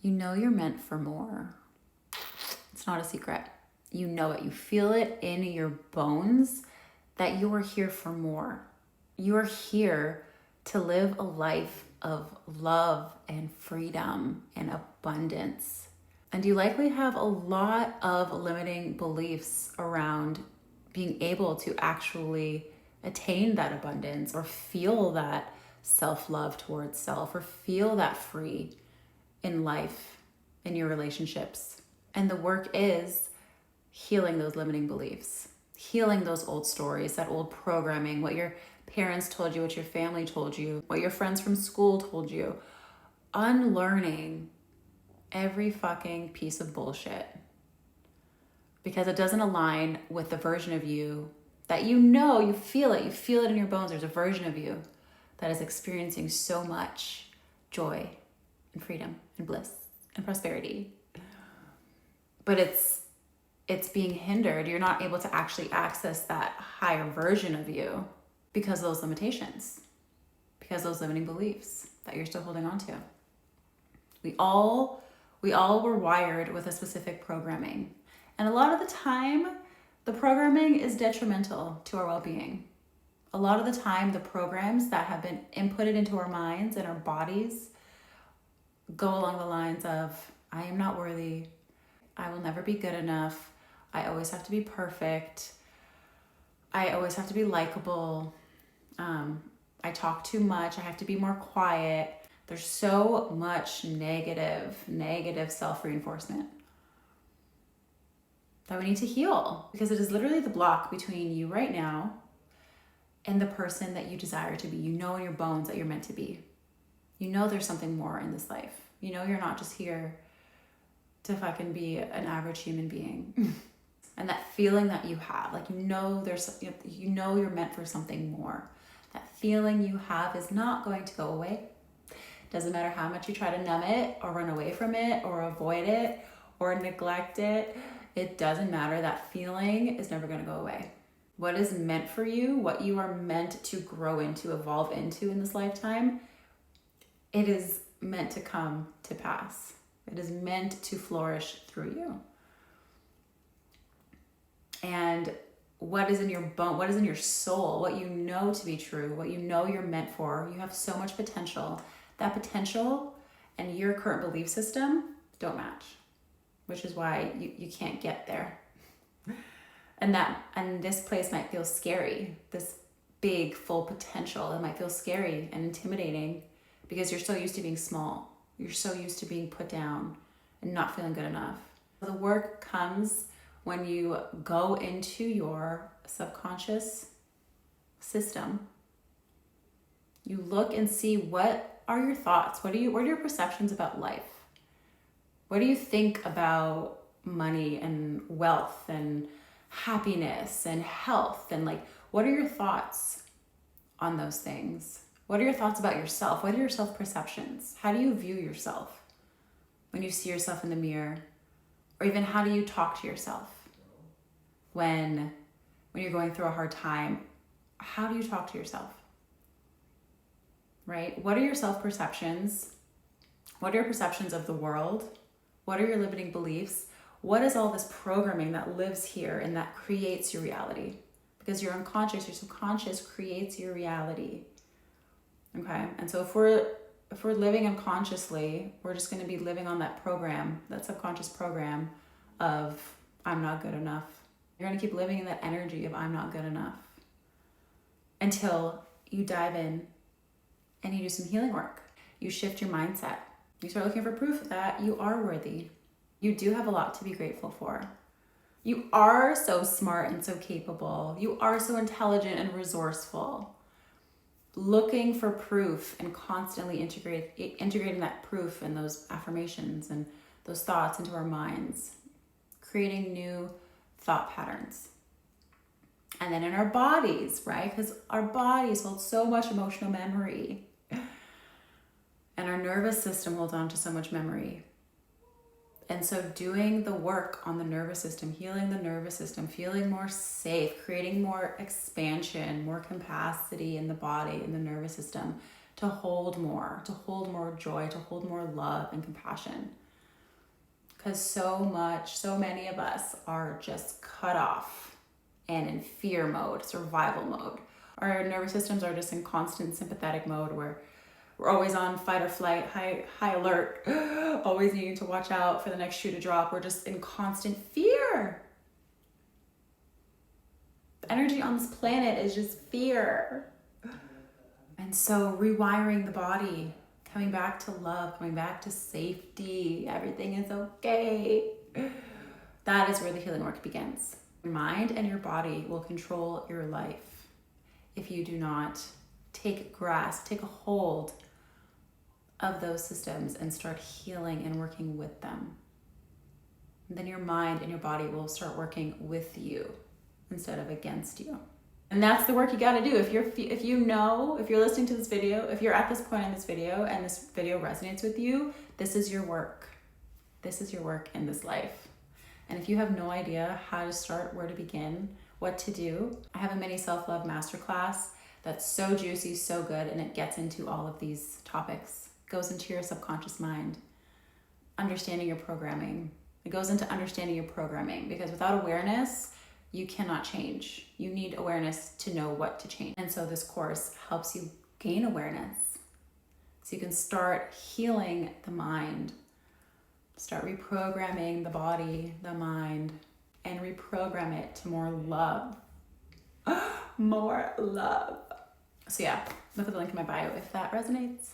You know you're meant for more. It's not a secret. You know it. You feel it in your bones that you are here for more. You are here to live a life of love and freedom and abundance. And you likely have a lot of limiting beliefs around being able to actually attain that abundance or feel that self-love towards self or feel that free in life, in your relationships. And the work is healing those limiting beliefs, healing those old stories, that old programming, what your parents told you, what your family told you, what your friends from school told you. Unlearning every fucking piece of bullshit because it doesn't align with the version of you that you know, you feel it in your bones. There's a version of you that is experiencing so much joy and freedom and bliss and prosperity. But it's being hindered. You're not able to actually access that higher version of you because of those limitations, because of those limiting beliefs that you're still holding on to. We all were wired with a specific programming. And a lot of the time, the programming is detrimental to our well-being. A lot of the time, the programs that have been inputted into our minds and our bodies go along the lines of, I am not worthy, I will never be good enough, I always have to be perfect, I always have to be likable, I talk too much, I have to be more quiet. There's so much negative self-reinforcement that we need to heal, because it is literally the block between you right now and the person that you desire to be. You know in your bones that you're meant to be. You know there's something more in this life. You know you're not just here to fucking be an average human being. And that feeling that you have, like you know you're meant for something more. That feeling you have is not going to go away. Doesn't matter how much you try to numb it or run away from it or avoid it or neglect it. It doesn't matter. That feeling is never going to go away. What is meant for you, what you are meant to grow into, evolve into in this lifetime, it is meant to come to pass. It is meant to flourish through you. And what is in your bone, what is in your soul, what you know to be true, what you know you're meant for, you have so much potential. That potential and your current belief system don't match, which is why you can't get there. And this place might feel scary, this big, full potential. It might feel scary and intimidating because you're so used to being small. You're so used to being put down and not feeling good enough. The work comes when you go into your subconscious system. You look and see, what are your thoughts? What are your perceptions about life? What do you think about money and wealth and happiness and health? And like, what are your thoughts on those things? What are your thoughts about yourself? What are your self-perceptions? How do you view yourself when you see yourself in the mirror? Or even how do you talk to yourself when you're going through a hard time? How do you talk to yourself? Right? What are your self-perceptions? What are your perceptions of the world? What are your limiting beliefs? What is all this programming that lives here and that creates your reality? Because your unconscious, your subconscious creates your reality. Okay? And so if we're living unconsciously, we're just going to be living on that program, that subconscious program of I'm not good enough. You're going to keep living in that energy of I'm not good enough until you dive in and you do some healing work. You shift your mindset. You start looking for proof that you are worthy. You do have a lot to be grateful for. You are so smart and so capable. You are so intelligent and resourceful. Looking for proof and constantly integrating that proof and those affirmations and those thoughts into our minds, creating new thought patterns. And then in our bodies, right? Because our bodies hold so much emotional memory. And our nervous system holds on to so much memory. And so doing the work on the nervous system, healing the nervous system, feeling more safe, creating more expansion, more capacity in the body, in the nervous system, to hold more joy, to hold more love and compassion. because so many of us are just cut off and in fear mode, survival mode. Our nervous systems are just in constant sympathetic mode where we're always on fight or flight, high alert, always needing to watch out for the next shoe to drop. We're just in constant fear. The energy on this planet is just fear. And so rewiring the body, coming back to love, coming back to safety, everything is okay. That is where the healing work begins. Your mind and your body will control your life if you do not take a hold of those systems and start healing and working with them. And then your mind and your body will start working with you instead of against you. And that's the work you got to do. If you're listening to this video, if you're at this point in this video and this video resonates with you, this is your work. This is your work in this life. And if you have no idea how to start, where to begin, what to do, I have a mini self-love masterclass that's so juicy, so good, and it gets into all of these topics. It goes into your subconscious mind, understanding your programming. It goes into understanding your programming, because without awareness, you cannot change. You need awareness to know what to change. And so this course helps you gain awareness so you can start healing the mind, start reprogramming the body, the mind, and reprogram it to more love. More love. So yeah, look at the link in my bio if that resonates.